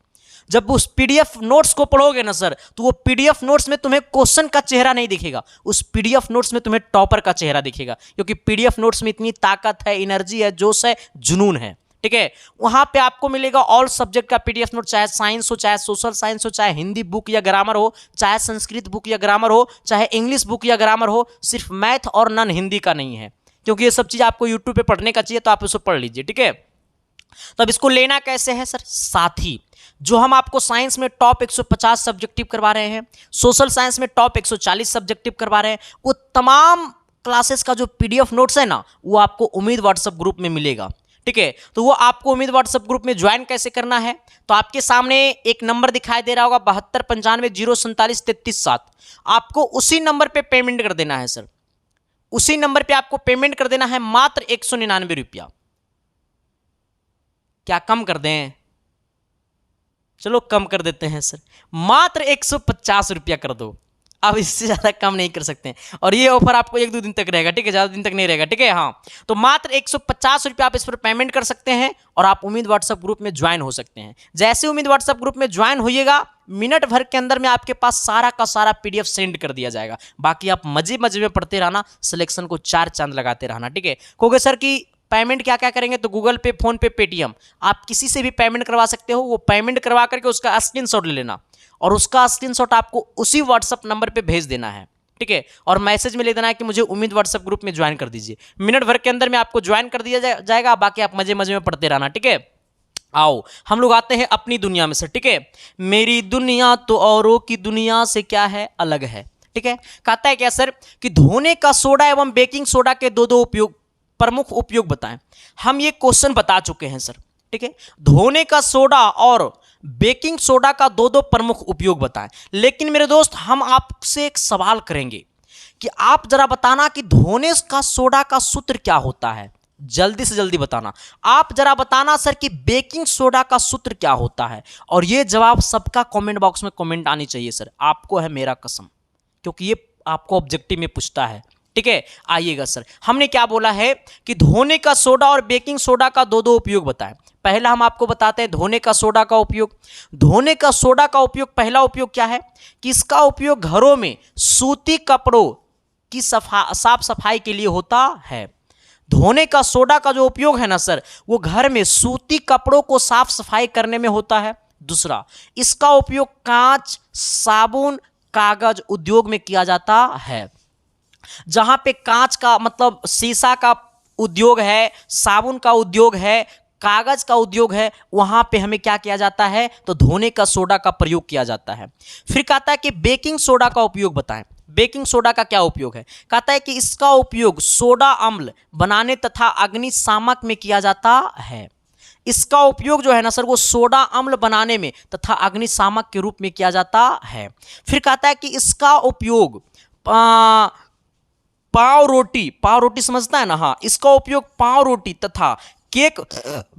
जब उस पीडीएफ नोट्स को पढ़ोगे ना सर, तो वो पीडीएफ नोट्स में तुम्हें क्वेश्चन का चेहरा नहीं दिखेगा, उस पीडीएफ नोट्स में तुम्हें टॉपर का चेहरा दिखेगा। क्योंकि पीडीएफ नोट्स में इतनी ताकत है, एनर्जी है, जोश है, जुनून है। ठीक है, वहां पे आपको मिलेगा ऑल सब्जेक्ट का पीडीएफ नोट, चाहे साइंस हो, चाहे सोशल साइंस हो, चाहे हिंदी बुक या ग्रामर हो, चाहे संस्कृत बुक या ग्रामर हो, चाहे इंग्लिश बुक या ग्रामर हो। सिर्फ मैथ और नॉन हिंदी का नहीं है, क्योंकि ये सब चीज आपको यूट्यूब पे पढ़ने का चाहिए, तो आप इसको पढ़ लीजिए। ठीक है, तो अब इसको लेना कैसे है सर? साथी जो हम आपको साइंस में टॉप 150 सब्जेक्टिव करवा रहे हैं, सोशल साइंस में टॉप 140 सब्जेक्टिव करवा रहे हैं, वो तमाम क्लासेस का जो पीडीएफ नोट्स है ना, वो आपको उम्मीद व्हाट्सएप ग्रुप में मिलेगा। ठीक है, तो वो आपको उम्मीद व्हाट्सएप ग्रुप में ज्वाइन कैसे करना है? तो आपके सामने एक नंबर दिखाई दे रहा होगा 7295047337। आपको उसी नंबर पे पेमेंट कर देना है सर। उसी नंबर पे आपको पेमेंट कर देना है मात्र 199 रुपया। क्या कम कर दें? चलो कम कर देते हैं सर, मात्र 150 रुपया कर दो। अब इससे ज़्यादा कम नहीं कर सकते हैं, और ये ऑफर आपको 1-2 दिन तक रहेगा। ठीक है, ज़्यादा दिन तक नहीं रहेगा। ठीक है, हाँ, तो मात्र 150 रुपया आप इस पर पेमेंट कर सकते हैं, और आप उम्मीद व्हाट्सएप ग्रुप में ज्वाइन हो सकते हैं। जैसे उम्मीद व्हाट्सएप ग्रुप में ज्वाइन होइएगा, मिनट भर के अंदर में आपके पास सारा का सारा पीडीएफ सेंड कर दिया जाएगा। बाकी आप मजे मजे में पढ़ते रहना, सिलेक्शन को 4 चांद लगाते रहना। ठीक है, कहोगे सर कि पेमेंट क्या क्या करेंगे? तो गूगल पे, फोन पे, पेटीएम, आप किसी से भी पेमेंट करवा सकते हो। वो पेमेंट करवा करके उसका स्क्रीनशॉट ले लेना, और उसका स्क्रीनशॉट आपको उसी व्हाट्सएप नंबर पे भेज देना है। ठीक है। और मैसेज में ले देना है कि मुझे उम्मीद व्हाट्सएप ग्रुप में ज्वाइन कर दीजिए। मिनट भर के अंदर में आपको ज्वाइन कर दिया जाएगा, बाकी आप मजे मजे में पढ़ते रहना, ठीक है। आओ हम लोग आते हैं अपनी दुनिया में सर, ठीक है। मेरी दुनिया तो औरों की दुनिया से क्या है, अलग है, ठीक है। कहता है क्या सर कि धोने का सोडा एवं बेकिंग सोडा के दो उपयोग, प्रमुख उपयोग बताएं। हम ये क्वेश्चन बता चुके हैं सर, ठीक है। धोने का सोडा और बेकिंग सोडा का दो प्रमुख उपयोग बताएं। लेकिन मेरे दोस्त हम आपसे एक सवाल करेंगे कि आप जरा बताना कि धोने का सोडा का सूत्र क्या होता है। जल्दी से जल्दी बताना। आप जरा बताना सर कि बेकिंग सोडा का सूत्र क्या होता है। और ये जवाब सबका कमेंट बॉक्स में कमेंट आनी चाहिए सर, आपको है मेरा कसम, क्योंकि ये आपको ऑब्जेक्टिव में पूछता है, ठीक है। आइएगा सर, हमने क्या बोला है कि धोने का सोडा और बेकिंग सोडा का दो उपयोग बताएं। पहला हम आपको बताते हैं धोने का सोडा का उपयोग। धोने का सोडा का उपयोग, पहला उपयोग क्या है कि इसका उपयोग घरों में सूती कपड़ों की साफ सफाई के लिए होता है। धोने का सोडा का जो उपयोग है ना सर, वो घर में सूती कपड़ों को साफ सफाई करने में होता है। दूसरा, इसका उपयोग कांच, साबुन, कागज उद्योग में किया जाता है। जहां पे कांच का मतलब शीशा का उद्योग है, साबुन का उद्योग है, कागज का उद्योग है, वहां पे हमें क्या किया जाता है, तो धोने का सोडा का प्रयोग किया जाता है। फिर कहता है कि बेकिंग सोडा का उपयोग बताएं। बेकिंग सोडा का क्या उपयोग है, कहता है कि इसका उपयोग सोडा अम्ल बनाने तथा अग्निशामक में किया जाता है। इसका उपयोग जो है ना सर, वो सोडा अम्ल बनाने में तथा अग्निशामक के रूप में किया जाता है। फिर कहता है कि इसका उपयोग पाव रोटी समझता है ना, हाँ, इसका उपयोग पाव रोटी तथा केक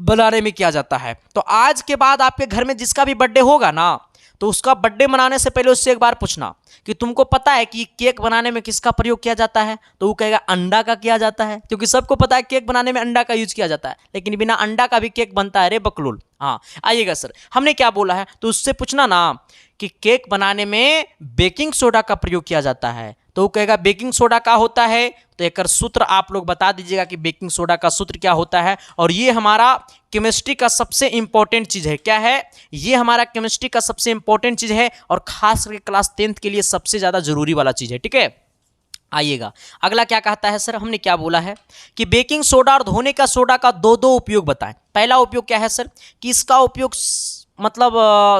बनाने में किया जाता है। तो आज के बाद आपके घर में जिसका भी बर्थडे होगा ना, तो उसका बर्थडे मनाने से पहले उससे एक बार पूछना कि तुमको पता है कि केक बनाने में किसका प्रयोग किया जाता है, तो वो कहेगा अंडा का किया जाता है, क्योंकि सबको पता है केक बनाने में अंडा का यूज किया जाता है। लेकिन बिना अंडा का भी केक बनता है रे बकलोल। हाँ आइएगा सर, हमने क्या बोला है, तो उससे पूछना ना कि केक बनाने में बेकिंग सोडा का प्रयोग किया जाता है, तो वो कहेगा बेकिंग सोडा का होता है। तो एक सूत्र आप लोग बता दीजिएगा कि बेकिंग सोडा का सूत्र क्या होता है। और ये हमारा केमिस्ट्री का सबसे इंपॉर्टेंट चीज है। क्या है ये, हमारा केमिस्ट्री का सबसे इंपॉर्टेंट चीज है और खास करके क्लास 10th के लिए सबसे ज्यादा जरूरी वाला चीज है, ठीक है। आइएगा अगला क्या कहता है सर, हमने क्या बोला है कि बेकिंग सोडा और धोने का सोडा का दो उपयोग बताएं। पहला उपयोग क्या है सर कि इसका उपयोग मतलब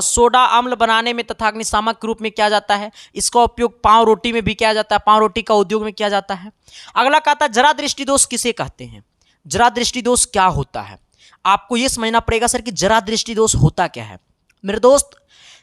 सोडा अम्ल बनाने में तथा अग्निशामक के रूप में किया जाता है। इसका उपयोग पाव रोटी में भी किया जाता है, पाव रोटी का उद्योग में किया जाता है। अगला कहता है जरा दृष्टि दोष किसे कहते हैं। जरा दृष्टि दोष क्या होता है, आपको यह समझना पड़ेगा सर कि जरा दृष्टि दोष होता क्या है। मेरे दोस्त,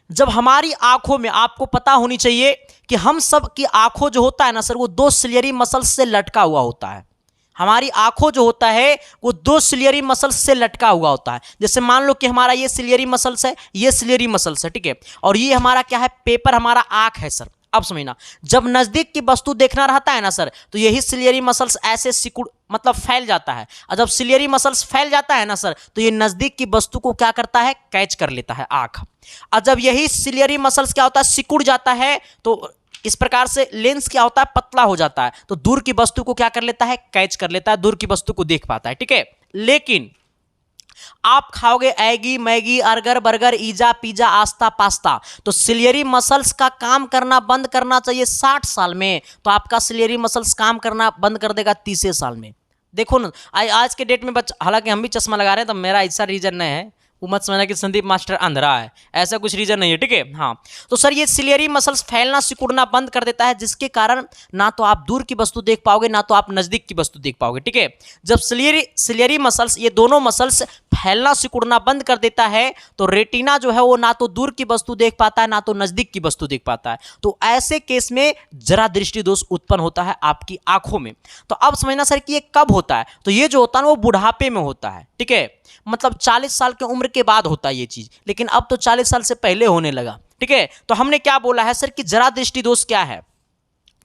जब हमारी आंखों में, आपको पता होनी चाहिए कि हम सब की आंखों जो होता है ना सर, वो दो सिलियरी मसल्स से लटका हुआ होता है। हमारी आंखों जो होता है वो दो सिलियरी मसल्स से लटका हुआ होता है। जैसे मान लो कि हमारा ये सिलियरी मसल्स है, ये सिलियरी मसल्स है, ठीक है। और ये हमारा क्या है, पेपर हमारा आंख है सर। अब समझना, जब नजदीक की वस्तु देखना रहता है ना सर, तो यही सिलियरी मसल्स ऐसे सिकुड़ मतलब फैल जाता है। और जब सिलियरी मसल्स फैल जाता है ना सर, तो ये नजदीक की वस्तु को क्या करता है, कैच कर लेता है आंख। और जब यही सिलियरी मसल्स क्या होता है, सिकुड़ जाता है, तो इस प्रकार से लेंस क्या होता है, पतला हो जाता है, तो दूर की वस्तु को क्या कर लेता है, कैच कर लेता है, दूर की वस्तु को देख पाता है, ठीक है। लेकिन आप खाओगे एगी मैगी अर्गर बर्गर ईजा पिज्जा आस्ता पास्ता, तो सिलियरी मसल्स का काम करना बंद करना चाहिए 60 साल में, तो आपका सिलियरी मसल्स काम करना बंद कर देगा 30 साल में। देखो ना आज के डेट में हालांकि हम भी चश्मा लगा रहे हैं, तो मेरा ऐसा रीजन नहीं है, वो मत समझना कि संदीप मास्टर अंधरा है, ऐसा कुछ रीजन नहीं है, ठीक है। हाँ, तो सर ये सिलियरी मसल्स फैलना सिकुड़ना बंद कर देता है, जिसके कारण ना तो आप दूर की वस्तु देख पाओगे, ना तो आप नजदीक की वस्तु देख पाओगे, ठीक है। जब सिलियरी मसल्स, ये दोनों मसल्स फैलना सिकुड़ना बंद कर देता है, तो रेटिना जो है वो ना तो दूर की वस्तु देख पाता है, ना तो नजदीक की वस्तु देख पाता है। तो ऐसे केस में जरा दृष्टि दोष उत्पन्न होता है आपकी आंखों में। तो अब समझना सर कि ये कब होता है, तो ये जो होता है ना वो बुढ़ापे में होता है, ठीक है। मतलब 40 साल की उम्र के बाद होता है ये चीज, लेकिन अब तो 40 साल से पहले होने लगा, ठीक है। तो हमने क्या बोला है सर कि जरा दृष्टि दोष क्या है,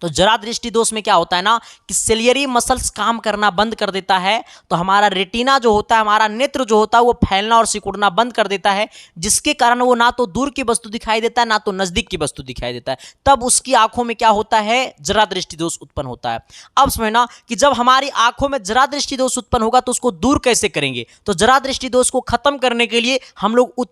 तो जरा दृष्टि दोष में क्या होता है ना कि सिलियरी मसल्स काम करना बंद कर देता है, तो हमारा रेटिना जो होता है, हमारा नेत्र जो होता है, वो फैलना और सिकुड़ना बंद कर देता है, जिसके कारण वो ना तो दूर की वस्तु दिखाई देता है, ना तो नजदीक की वस्तु दिखाई देता है। तब उसकी आंखों में क्या होता है, जरा दृष्टि दोष उत्पन्न होता है। अब समझना कि जब हमारी आंखों में जरा दृष्टि दोष उत्पन्न होगा तो उसको दूर कैसे करेंगे, तो जरा दृष्टि दोष को खत्म करने के लिए हम लोग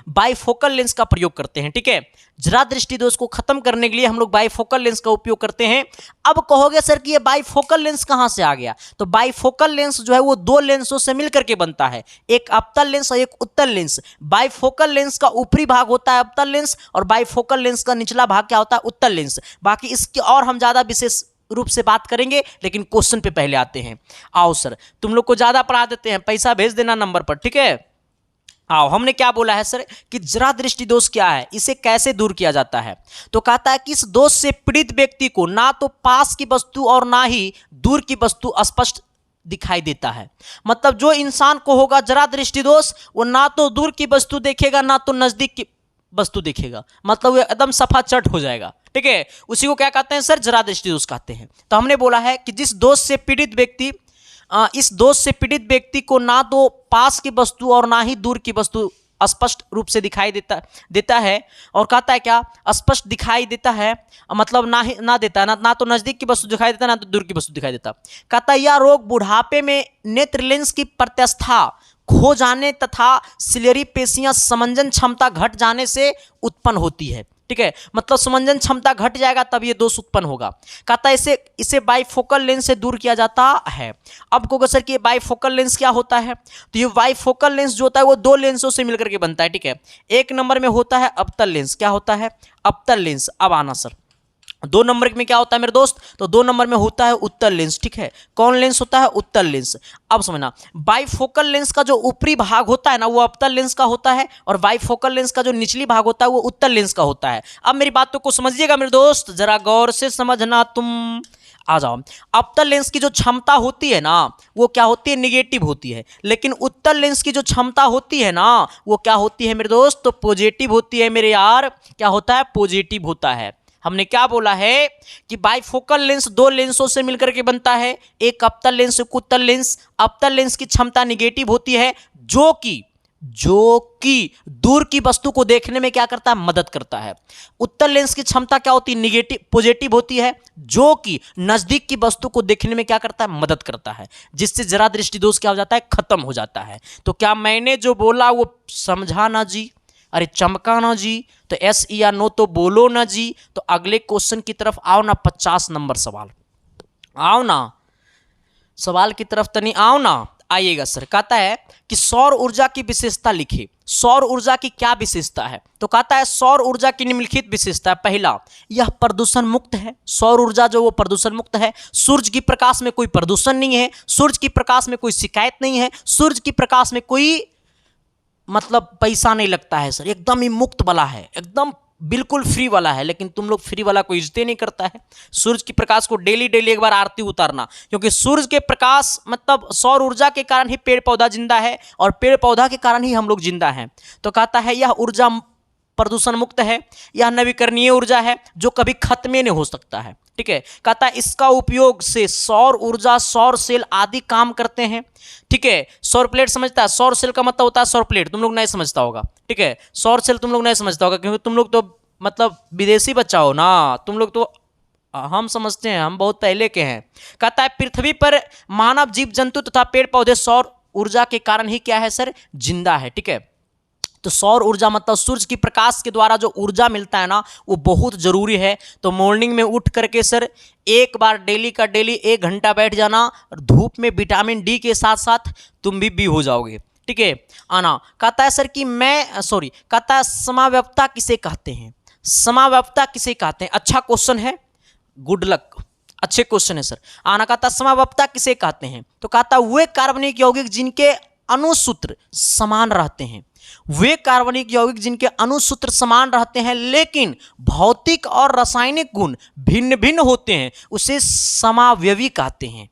बाइफोकल लेंस का प्रयोग करते हैं, ठीक है। जरा दृष्टि दोष को खत्म करने के लिए हम लोग बाइफोकल लेंस का उपयोग करते हैं। अब कहोगे सर कि ये बाइफोकल लेंस कहां से आ गया, तो बाइफोकल लेंस जो है वो दो लेंसों से मिलकर के बनता है, एक अवतल लेंस और एक उत्तल लेंस। बाइफोकल लेंस का ऊपरी भाग होता है अवतल लेंस और बाइफोकल लेंस का निचला भाग क्या होता है, उत्तल लेंस। बाकी इसकी और हम ज्यादा विशेष रूप से बात करेंगे, लेकिन क्वेश्चन पे पहले आते हैं। आओ सर, तुम लोग को ज्यादा पढ़ा देते हैं, पैसा भेज देना नंबर पर, ठीक है। आओ, हमने क्या बोला है सर कि जरा दृष्टि दोष क्या है, इसे कैसे दूर किया जाता है। तो कहता है कि इस दोष से पीड़ित व्यक्ति को ना तो पास की वस्तु और ना ही दूर की वस्तु स्पष्ट दिखाई देता है। मतलब जो इंसान को होगा जरा दृष्टि दोष, वो ना तो दूर की वस्तु देखेगा ना तो नजदीक की वस्तु देखेगा, मतलब वो एकदम सफा चट हो जाएगा, ठीक है। उसी को क्या कहते हैं सर, जरा दृष्टि दोष कहते हैं। तो हमने बोला है कि जिस दोष से पीड़ित व्यक्ति इस दोष से पीड़ित व्यक्ति को ना तो पास की वस्तु और ना ही दूर की वस्तु स्पष्ट रूप से दिखाई देता है। और कहता है क्या, स्पष्ट दिखाई देता है, मतलब ना देता है, ना तो नजदीक की वस्तु दिखाई देता, ना तो दूर की वस्तु दिखाई देता। कहता है यह रोग बुढ़ापे में नेत्र लेंस की प्रत्यास्था खो जाने तथा सिलेरी पेशियां समंजन क्षमता घट जाने से उत्पन्न होती है, ठीक है। मतलब समंजन क्षमता घट जाएगा तब ये दोष उत्पन्न होगा। कहता है इसे बाइफोकल लेंस से दूर किया जाता है। अब कहोगे सर कि ये बाइफोकल लेंस क्या होता है, तो ये बाइफोकल लेंस जो होता है वो दो लेंसों से मिलकर के बनता है, ठीक है। एक नंबर में होता है अवतल लेंस, क्या होता है, अवतल लेंस। अब आना सर, दो नंबर में क्या होता है मेरे दोस्त, तो दो नंबर में होता है उत्तल लेंस, ठीक है। कौन लेंस होता है, उत्तल लेंस। अब समझना, बाइफोकल लेंस का जो ऊपरी भाग होता है ना वो अवतल लेंस का होता है, और बाइफोकल लेंस का जो निचली भाग होता है वो उत्तल लेंस का होता है। अब मेरी बातों को समझिएगा मेरे दोस्त, जरा गौर से समझना तुम। आ जाओ, अवतल लेंस की जो क्षमता होती है ना वो क्या होती है, निगेटिव होती है, लेकिन उत्तल लेंस की जो क्षमता होती है ना वो क्या होती है मेरे दोस्त, तो पॉजिटिव होती है मेरे यार। क्या होता है, पॉजिटिव होता है। हमने क्या बोला है कि बाइफोकल लेंस दो लेंसों से मिलकर के बनता है, एक अवतल लेंस एक उत्तल लेंस। अवतल लेंस की क्षमता निगेटिव होती है, जो कि दूर की वस्तु को देखने में क्या करता है, मदद करता है। उत्तल लेंस की क्षमता क्या होती है, निगेटिव पॉजिटिव होती है, जो कि नजदीक की वस्तु को देखने में क्या करता है, मदद करता है, जिससे जरा दृष्टि दोष क्या हो जाता है, खत्म हो जाता है। तो क्या मैंने जो बोला वो समझा ना जी, अरे चमका ना जी, तो एस या नो तो बोलो ना जी। तो अगले क्वेश्चन की तरफ आओ ना, 50 नंबर सवाल, आओ ना सवाल की तरफ तनी आओ ना, आइएगा सर। कहता है कि सौर ऊर्जा की विशेषता लिखिए। सौर ऊर्जा की क्या विशेषता है, तो कहता है सौर ऊर्जा की निम्नलिखित विशेषता है। पहला, यह प्रदूषण मुक्त है। सौर ऊर्जा जो वो प्रदूषण मुक्त है। सूर्य की प्रकाश में कोई प्रदूषण नहीं है, सूर्य की प्रकाश में कोई शिकायत नहीं है, सूर्य की प्रकाश में कोई मतलब पैसा नहीं लगता है सर, एकदम ही मुक्त वाला है, एकदम बिल्कुल फ्री वाला है। लेकिन तुम लोग फ्री वाला कोई इज्जत नहीं करता है। सूरज की प्रकाश को डेली एक बार आरती उतारना, क्योंकि सूरज के प्रकाश मतलब सौर ऊर्जा के कारण ही पेड़ पौधा जिंदा है और पेड़ पौधा के कारण ही हम लोग जिंदा हैं। तो कहता है यह ऊर्जा प्रदूषण मुक्त है, यह नवीकरणीय ऊर्जा है जो कभी खत्म नहीं हो सकता है, ठीक है। कहता है इसका उपयोग से सौर ऊर्जा, सौर सेल आदि काम करते हैं, ठीक है। सौर प्लेट समझता है, सौर सेल का मतलब होता है सौर प्लेट, तुम लोग नहीं समझता होगा, ठीक है। सौर सेल तुम लोग नहीं समझता होगा क्योंकि तुम लोग तो मतलब विदेशी बच्चा हो ना, तुम लोग तो, हम समझते हैं, हम बहुत पहले के हैं। कहता है पृथ्वी पर मानव, जीव जंतु तथा पेड़ पौधे सौर ऊर्जा के कारण ही क्या है सर, जिंदा है, ठीक है। तो सौर ऊर्जा मतलब सूर्य की प्रकाश के द्वारा जो ऊर्जा मिलता है ना वो बहुत जरूरी है। तो मॉर्निंग में उठ करके सर एक बार डेली का डेली 1 घंटा बैठ जाना, और धूप में विटामिन डी के साथ साथ तुम भी हो जाओगे, ठीक है। आना, कहता है सर कि कहता है समाव्यपता किसे कहते हैं, समाव्यपता किसे कहते हैं। अच्छा क्वेश्चन है, गुड लक, अच्छे क्वेश्चन है सर। आना, कहता है समाव्यपता किसे कहते हैं, तो कहता है वे कार्बनिक यौगिक जिनके अणुसूत्र समान रहते हैं, वे कार्बनिक यौगिक जिनके अणुसूत्र समान रहते हैं लेकिन भौतिक और रासायनिक गुण भिन्न भिन्न होते हैं, उसे समावयवी कहते हैं,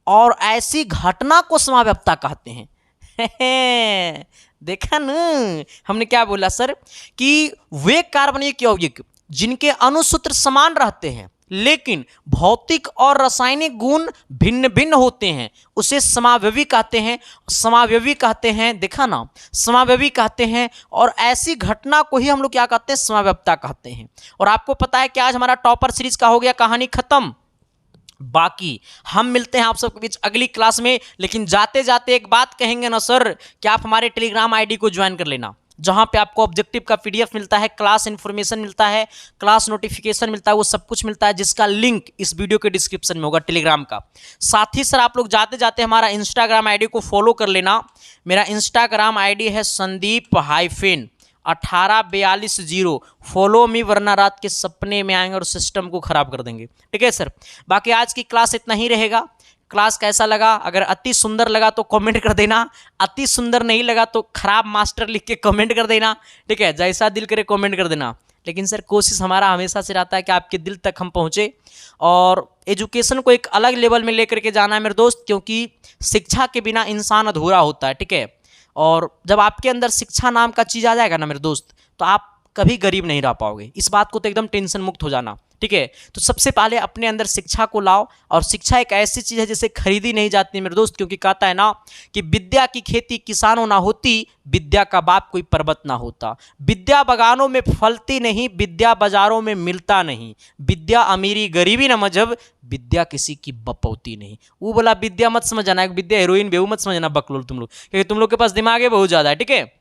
और ऐसी घटना को समाव्यपता कहते हैं। देखा न, हमने क्या बोला सर कि वे कार्बनिक यौगिक जिनके अणुसूत्र समान रहते हैं लेकिन भौतिक और रासायनिक गुण भिन्न भिन्न होते हैं, उसे समावयवी कहते हैं, समावयवी कहते हैं। देखा ना, समावयवी कहते हैं, और ऐसी घटना को ही हम लोग क्या कहते हैं, समाव्यपता कहते हैं। और आपको पता है कि आज हमारा टॉपर सीरीज का हो गया कहानी खत्म। बाकी हम मिलते हैं आप सबके बीच अगली क्लास में, लेकिन जाते जाते एक बात कहेंगे ना सर कि आप हमारे टेलीग्राम आईडी को ज्वाइन कर लेना। जहां पे आपको ऑब्जेक्टिव का पीडीएफ मिलता है, क्लास इन्फॉर्मेशन मिलता है, क्लास नोटिफिकेशन मिलता है, वो सब कुछ मिलता है, जिसका लिंक इस वीडियो के डिस्क्रिप्शन में होगा टेलीग्राम का। साथ ही सर आप लोग जाते जाते हमारा इंस्टाग्राम आईडी को फॉलो कर लेना। मेरा इंस्टाग्राम आईडी है संदीप-1842 फॉलो मी, वरना रात के सपने में आएंगे और सिस्टम को खराब कर देंगे। ठीक है सर, बाकी आज की क्लास इतना ही रहेगा। क्लास कैसा लगा? अगर अति सुंदर लगा तो कमेंट कर देना, अति सुंदर नहीं लगा तो खराब मास्टर लिख के कमेंट कर देना। ठीक है, जैसा दिल करे कमेंट कर देना। लेकिन सर कोशिश हमारा हमेशा से रहता है कि आपके दिल तक हम पहुँचे और एजुकेशन को एक अलग लेवल में लेकर के जाना है मेरे दोस्त, क्योंकि शिक्षा के बिना इंसान अधूरा होता है। ठीक है, और जब आपके अंदर शिक्षा नाम का चीज़ आ जाएगा ना मेरे दोस्त, तो आप कभी गरीब नहीं रह पाओगे। इस बात को तो एकदम टेंशन मुक्त हो जाना। ठीक है, तो सबसे पहले अपने अंदर शिक्षा को लाओ, और शिक्षा एक ऐसी चीज़ है जिसे खरीदी नहीं जाती मेरे दोस्त, क्योंकि कहता है ना कि विद्या की खेती किसानों ना होती, विद्या का बाप कोई पर्वत ना होता। विद्या बगानों में फलती नहीं, विद्या बाजारों में मिलता नहीं। विद्या अमीरी गरीबी न मजहब, विद्या किसी की बपौती नहीं। वो बोला विद्या मत समझना, विद्या हीरोइन बेहू मत समझना बकलोल तुम लोग, क्योंकि तुम लोग के पास दिमाग है बहुत ज़्यादा है। ठीक है,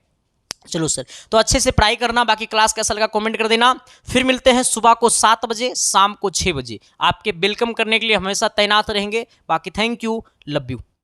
चलो सर, तो अच्छे से पढ़ाई करना। बाकी क्लास कैसा लगा कमेंट कर देना। फिर मिलते हैं सुबह को 7 बजे, शाम को 6 बजे। आपके वेलकम करने के लिए हमेशा तैनात रहेंगे। बाकी थैंक यू, लव यू।